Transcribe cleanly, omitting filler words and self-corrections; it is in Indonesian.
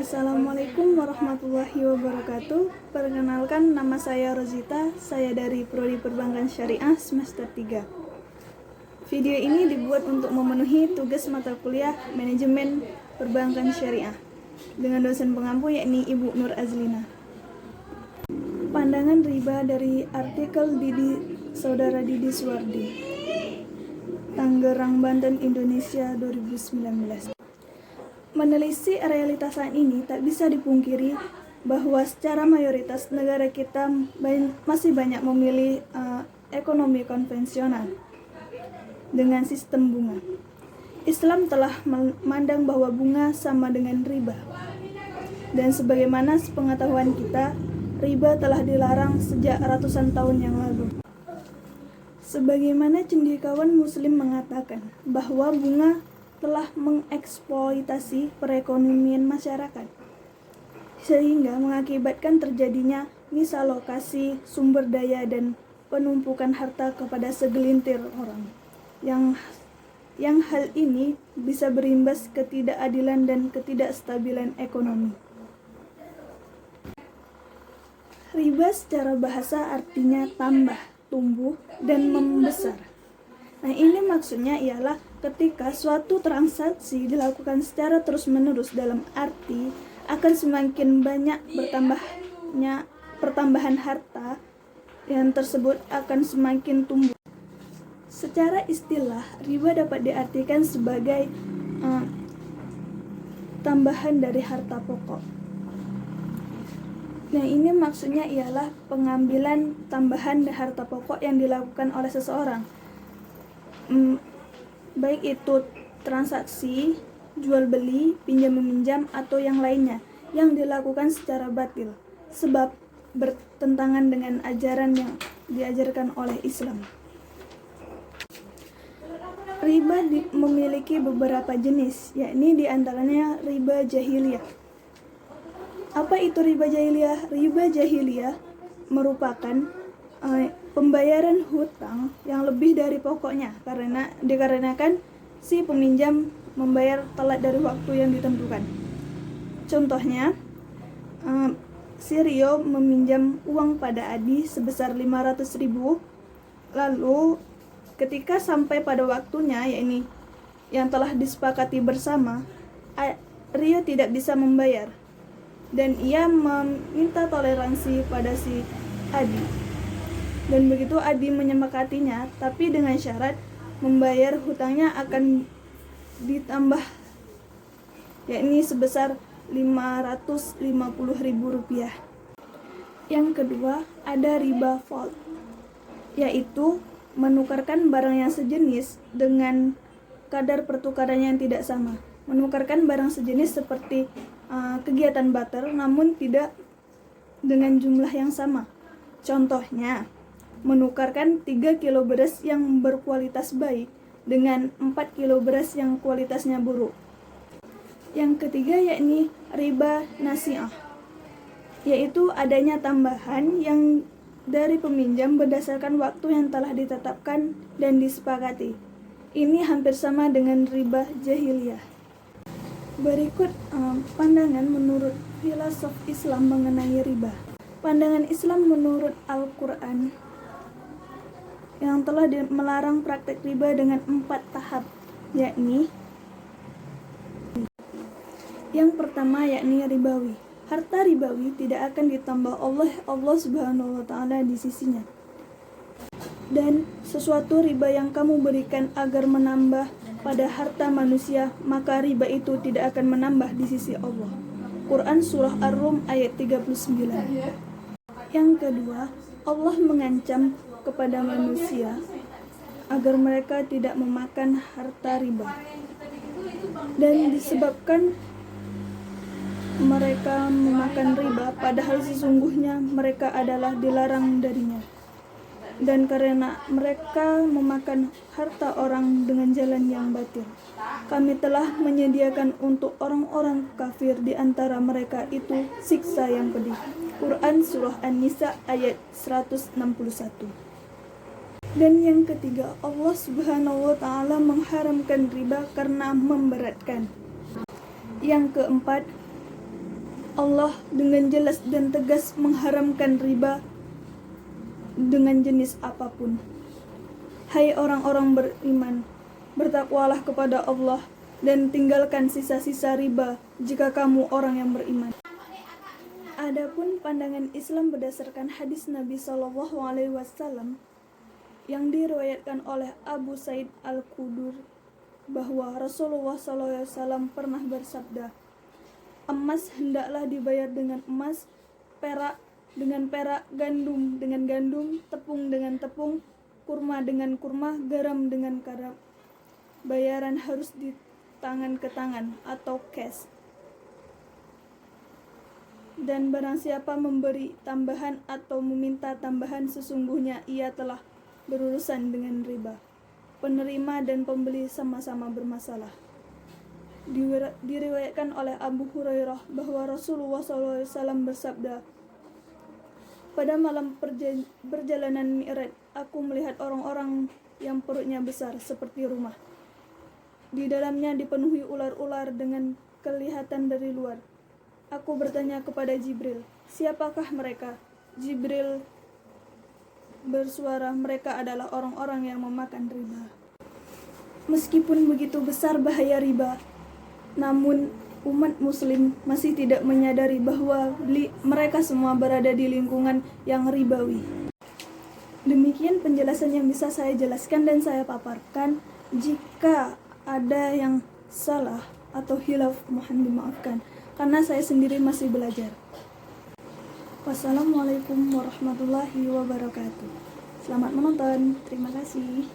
Assalamualaikum warahmatullahi wabarakatuh. Perkenalkan, nama saya Rozita. Saya dari Prodi Perbankan Syariah semester 3. Video ini dibuat untuk memenuhi tugas mata kuliah Manajemen Perbankan Syariah dengan dosen pengampu yakni Ibu Nur Azlina. Pandangan riba dari artikel Saudara Didi Suwardi, Tangerang, Banten, Indonesia 2019. Menelisik realitas saat ini, tak bisa dipungkiri bahwa secara mayoritas negara kita masih banyak memilih ekonomi konvensional dengan sistem bunga. Islam telah memandang bahwa bunga sama dengan riba. Dan sebagaimana sepengetahuan kita, riba telah dilarang sejak ratusan tahun yang lalu. Sebagaimana cendekiawan Muslim mengatakan bahwa bunga telah mengeksploitasi perekonomian masyarakat, sehingga mengakibatkan terjadinya misalokasi sumber daya dan penumpukan harta kepada segelintir orang, yang hal ini bisa berimbas ketidakadilan dan ketidakstabilan ekonomi. Riba secara bahasa artinya tambah, tumbuh, dan membesar. Nah, ini maksudnya ialah ketika suatu transaksi dilakukan secara terus-menerus, dalam arti akan semakin banyak bertambahnya pertambahan harta yang tersebut akan semakin tumbuh. Secara istilah, riba dapat diartikan sebagai tambahan dari harta pokok. Nah, ini maksudnya ialah pengambilan tambahan dari harta pokok yang dilakukan oleh seseorang. Baik itu transaksi, jual beli, pinjam meminjam, atau yang lainnya yang dilakukan secara batil, sebab bertentangan dengan ajaran yang diajarkan oleh Islam. Riba memiliki beberapa jenis, yakni diantaranya riba jahiliyah. Apa itu riba jahiliyah? Riba jahiliyah merupakan pembayaran hutang yang lebih dari pokoknya dikarenakan si peminjam membayar telat dari waktu yang ditentukan. Contohnya, si Rio meminjam uang pada Adi sebesar 500.000, lalu ketika sampai pada waktunya, yakni yang telah disepakati bersama, Rio tidak bisa membayar dan ia meminta toleransi pada si Adi. Dan begitu Adi menyepakatinya, tapi dengan syarat membayar hutangnya akan ditambah, yakni sebesar 550.000 rupiah. Yang kedua, ada riba fadl, yaitu menukarkan barang yang sejenis dengan kadar pertukaran yang tidak sama. Menukarkan barang sejenis seperti kegiatan barter, namun tidak dengan jumlah yang sama. Contohnya, menukarkan 3 kilo beras yang berkualitas baik dengan 4 kilo beras yang kualitasnya buruk. Yang ketiga yakni riba nasi'ah, yaitu adanya tambahan yang dari peminjam berdasarkan waktu yang telah ditetapkan dan disepakati. Ini hampir sama dengan riba jahiliyah. Berikut pandangan menurut filosof Islam mengenai riba. Pandangan Islam menurut Al-Quran yang telah melarang praktek riba dengan 4 tahap, yakni yang pertama yakni ribawi. Harta ribawi tidak akan ditambah oleh Allah Subhanahu wa Ta'ala di sisinya. Dan sesuatu riba yang kamu berikan agar menambah pada harta manusia, maka riba itu tidak akan menambah di sisi Allah. Quran Surah Ar-Rum ayat 39. Yang kedua, Allah mengancam kepada manusia agar mereka tidak memakan harta riba, dan disebabkan mereka memakan riba padahal sesungguhnya mereka adalah dilarang darinya, dan karena mereka memakan harta orang dengan jalan yang batil, kami telah menyediakan untuk orang-orang kafir di antara mereka itu siksa yang pedih. Quran Surah An-Nisa ayat 161. Dan yang ketiga, Allah Subhanahu wa Ta'ala mengharamkan riba karena memberatkan. Yang keempat, Allah dengan jelas dan tegas mengharamkan riba dengan jenis apapun. Hai orang-orang beriman, bertakwalah kepada Allah dan tinggalkan sisa-sisa riba jika kamu orang yang beriman. Adapun pandangan Islam berdasarkan hadis Nabi SAW yang diriwayatkan oleh Abu Sa'id Al-Khudri bahwa Rasulullah SAW pernah bersabda, emas hendaklah dibayar dengan emas, perak dengan perak, gandum dengan gandum, tepung dengan tepung, kurma dengan kurma, garam dengan garam. Bayaran harus di tangan ke tangan atau cash. Dan barang siapa memberi tambahan atau meminta tambahan, sesungguhnya ia telah berurusan dengan riba. Penerima dan pembeli sama-sama bermasalah. Diriwayatkan oleh Abu Hurairah bahwa Rasulullah SAW bersabda, pada malam perjalanan Mi'raj, aku melihat orang-orang yang perutnya besar seperti rumah. Di dalamnya dipenuhi ular-ular dengan kelihatan dari luar. Aku bertanya kepada Jibril, siapakah mereka? Jibril bersuara, mereka adalah orang-orang yang memakan riba. Meskipun begitu besar bahaya riba, namun umat muslim masih tidak menyadari bahwa mereka semua berada di lingkungan yang ribawi. Demikian penjelasan yang bisa saya jelaskan dan saya paparkan. Jika ada yang salah atau hilaf, mohon dimaafkan, karena saya sendiri masih belajar. Wassalamualaikum warahmatullahi wabarakatuh. Selamat menonton, terima kasih.